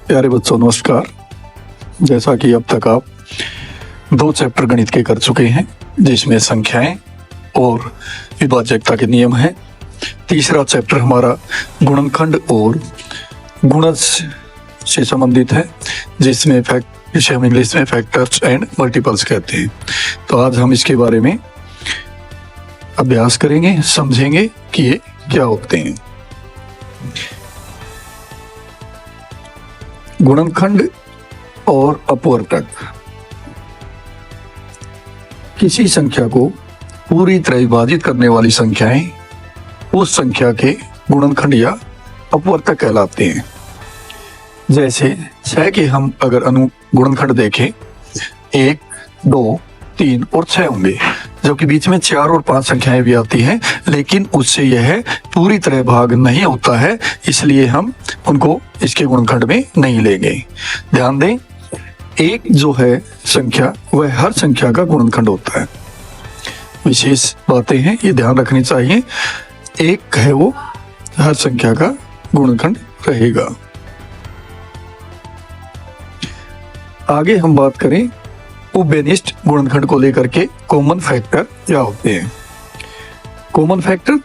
प्यारे बच्चों नमस्कार। जैसा कि अब तक आप 2 चैप्टर गणित के कर चुके हैं, जिसमें संख्याएं और विभाज्यता के नियम हैं। तीसरा चैप्टर हमारा गुणनखंड और गुणज से संबंधित है, जिसे हम इंग्लिश में फैक्टर्स एंड मल्टीपल्स कहते हैं। तो आज हम इसके बारे में अभ्यास करेंगे, समझेंगे कि ये क्या होते हैं। गुणनखंड और अपवर्तक। किसी संख्या को पूरी तरह विभाजित करने वाली संख्याएं उस संख्या के गुणनखंड या अपवर्तक कहलाते हैं। जैसे 6 के हम अगर गुणनखंड देखें 1, 2, 3 और 6 होंगे, जबकि बीच में 4 और 5 संख्याएं भी आती हैं, लेकिन उससे यह पूरी तरह भाग नहीं होता है, इसलिए हम उनको इसके गुणनखंड में नहीं लेंगे। ध्यान दें, 1 जो है संख्या, वह हर संख्या का गुणनखंड होता है। विशेष बातें हैं, ये ध्यान रखनी चाहिए। 1 है वो हर संख्या का गुणनखंड रहेगा। आगे हम बात करें उभयनिष्ठ गुणनखंड को लेकर के कॉमन फैक्टर क्या होते हैं। कॉमन फैक्टर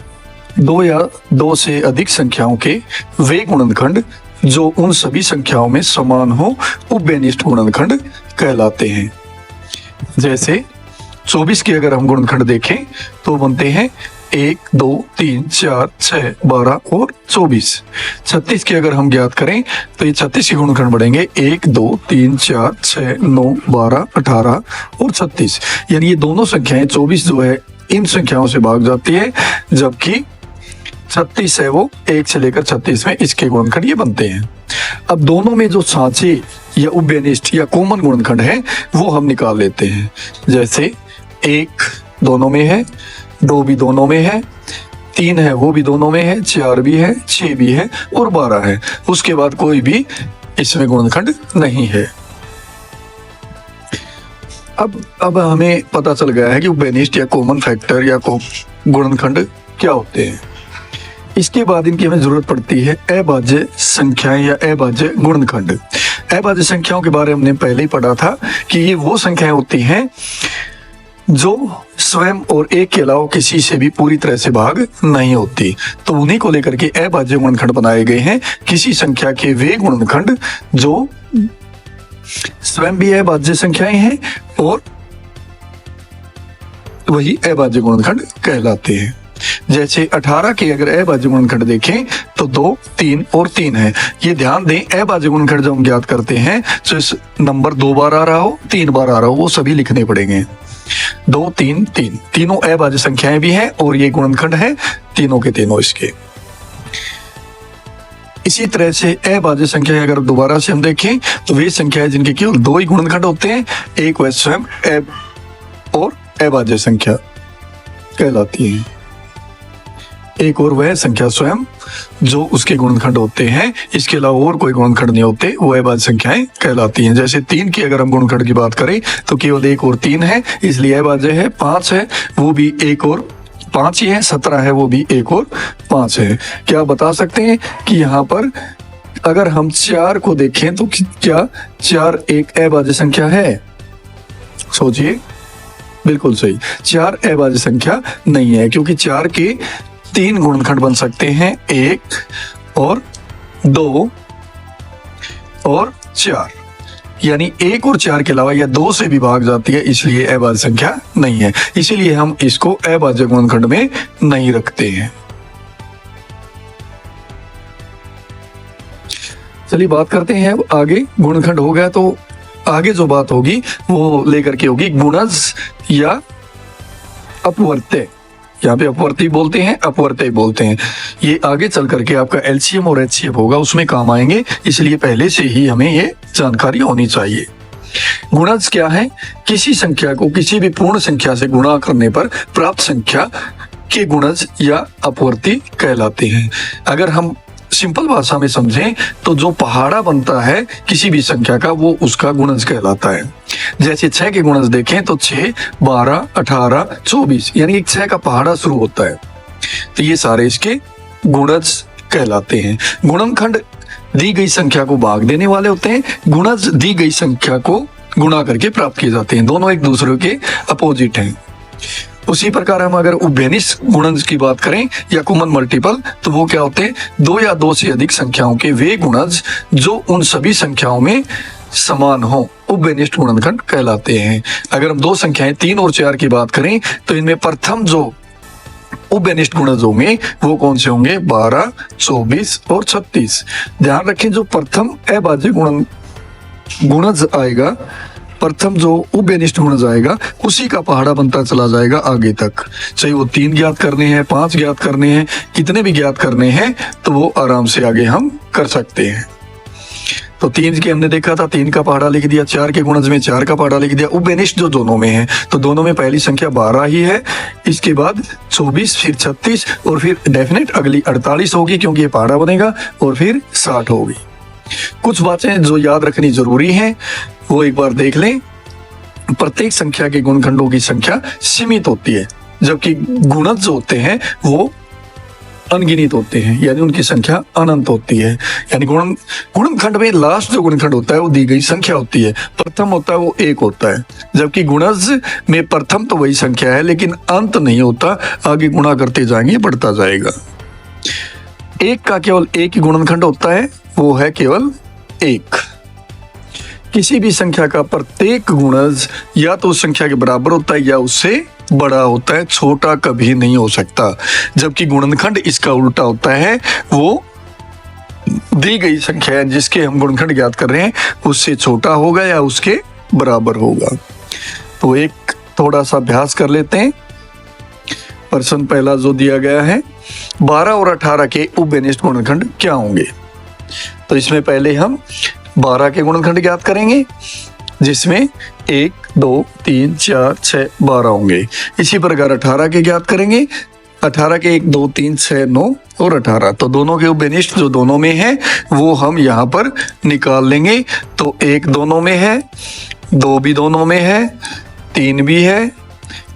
2 या 2 से अधिक संख्याओं के वे गुणनखंड जो उन सभी संख्याओं में समान हो, उभयनिष्ठ गुणनखंड कहलाते हैं। जैसे 24 के अगर हम गुणनखंड देखें तो बनते हैं 1, 2, 3, 4, 6, 12 और 24। 36 की अगर हम ज्ञात करें तो ये 36 के गुणनखंड बढ़ेंगे 1, 2, 3, 4, 6, 9, 12, 18 और 36। यानी ये दोनों संख्याएं 24 जो है इन संख्याओं से भाग जाती है, जबकि 36 है वो 1 से लेकर 36 में इसके गुणनखंड ये बनते हैं। अब दोनों में जो साँचे या उभयनिष्ठ या कॉमन गुणनखंड है वो हम निकाल लेते हैं। जैसे 1 दोनों में है, 2 भी दोनों में है, 3 है वो भी दोनों में है, 4 भी है, 6 भी है और 12 है। उसके बाद कोई भी इसमें गुणनखंड नहीं है। अब हमें पता चल गया है कि उभयनिष्ठ या कॉमन फैक्टर या गुणनखंड क्या होते हैं। इसके बाद इनकी हमें जरूरत पड़ती है अभाज्य संख्याएं या अभाज्य गुणनखंड। अभाज्य संख्याओं के बारे में हमने पहले ही पढ़ा था कि ये वो संख्याएं होती हैं जो स्वयं और 1 के अलावा किसी से भी पूरी तरह से भाग नहीं होती। तो उन्हीं को लेकर के अभाज्य गुणनखंड बनाए गए हैं। किसी संख्या के वे गुणनखंड जो स्वयं भी अभाज्य संख्याएं हैं और वही अभाज्य गुणनखंड कहलाते हैं। जैसे 18 के अगर अभाज्य गुणनखंड देखें तो 2, 3 और 3 है। ये ध्यान दें, अभाज्य गुणनखंड जब हम ज्ञात करते हैं तो इस नंबर 2 बार आ रहा हो, 3 बार आ रहा हो, वो सभी लिखने पड़ेंगे। 2, 3, 3 तीनों अभाज्य संख्याएं भी हैं और ये गुणनखंड है तीनों के तीनों इसके। इसी तरह से अभाज्य संख्या अगर दोबारा से हम देखें तो वे संख्याएं जिनके केवल 2 ही गुणनखंड होते हैं, एक वह स्वयं और अभाज्य संख्या कहलाती है, एक और वह संख्या स्वयं जो उसके गुणनखंड होते हैं, इसके अलावा और कोई गुणनखंड नहीं होते, वो अभाज्य संख्याएं कहलाती हैं। जैसे 3 की अगर हम गुणनखंड की बात करें तो केवल 1 और 3 है, इसलिए अभाज्य है। 5 है वो भी 1 और 5 ही है। 17 है वो भी 1 और 5 है। क्या बता सकते हैं कि यहाँ पर अगर हम 4 को देखें तो क्या 4 एक अभाज्य संख्या है? सोचिए, बिल्कुल सही, 4 अभाज्य संख्या नहीं है, क्योंकि 4 के 3 गुणनखंड बन सकते हैं, 1 और 2 और 4। यानी 1 और 4 के अलावा या 2 से भी भाग जाती है, इसलिए अभाज्य संख्या नहीं है। इसीलिए हम इसको अभाज्य गुणनखंड में नहीं रखते हैं। चलिए बात करते हैं अब आगे। गुणनखंड हो गया तो आगे जो बात होगी वो लेकर के होगी गुणज या अपवर्त्य। यहाँ पे अपवर्ती बोलते हैं, अपवर्त्य बोलते हैं। ये आगे चल करके आपका एलसीएम और एचसीएफ होगा, उसमें काम आएंगे, इसलिए पहले से ही हमें ये जानकारी होनी चाहिए। गुणज क्या है? किसी संख्या को किसी भी पूर्ण संख्या से गुणा करने पर प्राप्त संख्या के गुणज या अपवर्ती कहलाते हैं। अगर हम सिंपल भाषा में समझें तो जो पहाड़ा बनता है किसी भी संख्या का, वो उसका गुणज कहलाता है। जैसे 6 के गुणज देखें तो 6, 12, 18, 24, यानी 6 का पहाड़ा शुरू होता है। तो ये सारे इसके गुणज कहलाते हैं। गुणनखंड दी गई संख्या को भाग देने वाले होते हैं, गुणज दी गई संख्या को गुणा करके प्राप्त किए जाते हैं। दोनों एक दूसरे के अपोजिट हैं। उसी प्रकार हम अगर उभयनिष्ठ गुणज की बात करें या कॉमन मल्टीपल, तो वो क्या होते हैं? दो या दो से अधिक संख्याओं के वे गुणज जो उन सभी संख्याओं में समान हो, उभयनिष्ठ गुणनखंड कहलाते हैं। अगर हम दो संख्याएं 3 और 4 की बात करें तो इनमें प्रथम जो उभयनिष्ठ गुणज होंगे वो कौन से होंगे? 12, 24 और 36। ध्यान रखें, जो प्रथम अभाज्य गुणज आएगा, प्रथम जो उभयनिष्ठ गुणज आएगा, उसी का पहाड़ा बनता चला जाएगा आगे तक। चाहे वो 3 ज्ञात करने हैं, 5 ज्ञात करने हैं, कितने भी ज्ञात करने हैं, तो वो आराम से आगे हम कर सकते हैं। तो 3 के हमने देखा था, 3 का पहाड़ा लिख दिया, 4 के गुणज में 4 का पहाड़ा लिख दिया। उभयनिष्ठ जो दोनों में है, तो दोनों में पहली संख्या 12 ही है, इसके बाद 24, फिर 36 और फिर डेफिनेट अगली 48 होगी क्योंकि ये पहाड़ा बनेगा, और फिर 60 होगी। कुछ बातें जो याद रखनी जरूरी हैं वो एक बार देख लें। प्रत्येक संख्या के गुणनखंडों की संख्या सीमित होती है, जबकि गुणज जो होते हैं वो अनगिनत होते हैं, यानी उनकी संख्या अनंत होती है। यानी गुणनखंड में लास्ट जो गुणनखंड होता है वो दी गई संख्या होती है, प्रथम होता है वो 1 होता है, जबकि गुणज में प्रथम तो वही संख्या है लेकिन अंत नहीं होता, आगे गुणा करते जाएंगे, बढ़ता जाएगा। 1 का केवल एक ही गुणनखंड होता है, वो है केवल 1। किसी भी संख्या का प्रत्येक गुणज या तो उस संख्या के बराबर होता है या उससे बड़ा होता है, छोटा कभी नहीं हो सकता। जबकि गुणनखंड इसका उल्टा होता है, वो दी गई संख्या जिसके हम गुणनखंड ज्ञात कर रहे हैं उससे छोटा होगा या उसके बराबर होगा। तो एक थोड़ा सा अभ्यास कर लेते हैं। प्रश्न पहला जो दिया गया है, 12 और 18 के उभयनिष्ठ गुणनखंड क्या होंगे? तो इसमें पहले हम 12 के गुणनखंड ज्ञात करेंगे, जिसमें 1, 2, 3, 4, 6, 12 होंगे। इसी प्रकार 18 के ज्ञात करेंगे, 18 के 1, 2, 3, 6, 9 और 18। तो दोनों के उभयनिष्ठ जो दोनों में है वो हम यहाँ पर निकाल लेंगे। तो 1 दोनों में है, 2 भी दोनों में है, 3 भी है,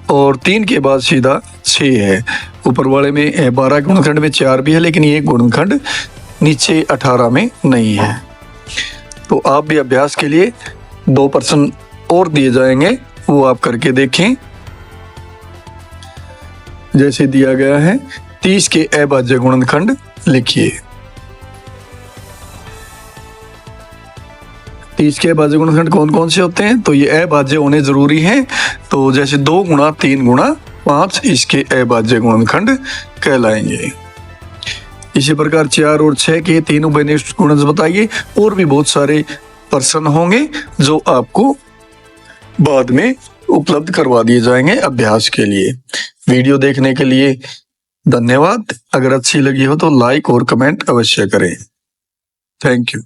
और 3 के बाद सीधा 6 है। ऊपर वाले में 12 के गुणनखंड में 4 भी है, लेकिन ये गुणनखंड नीचे 18 में नहीं है। तो आप भी अभ्यास के लिए 2 प्रश्न और दिए जाएंगे, वो आप करके देखें। जैसे दिया गया है, 30 के अभाज्य गुणनखंड लिखिए। 30 के अभाज्य गुणनखंड कौन कौन से होते हैं? तो ये अभाज्य होने जरूरी हैं। तो जैसे 2 गुणा 3 गुणा 5 इसके अभाज्य गुणनखंड कहलाएंगे। इसी प्रकार 4 और 6 के 3 उभयनिष्ठ गुणज बताइए। और भी बहुत सारे प्रश्न होंगे जो आपको बाद में उपलब्ध करवा दिए जाएंगे अभ्यास के लिए। वीडियो देखने के लिए धन्यवाद। अगर अच्छी लगी हो तो लाइक और कमेंट अवश्य करें। Thank you.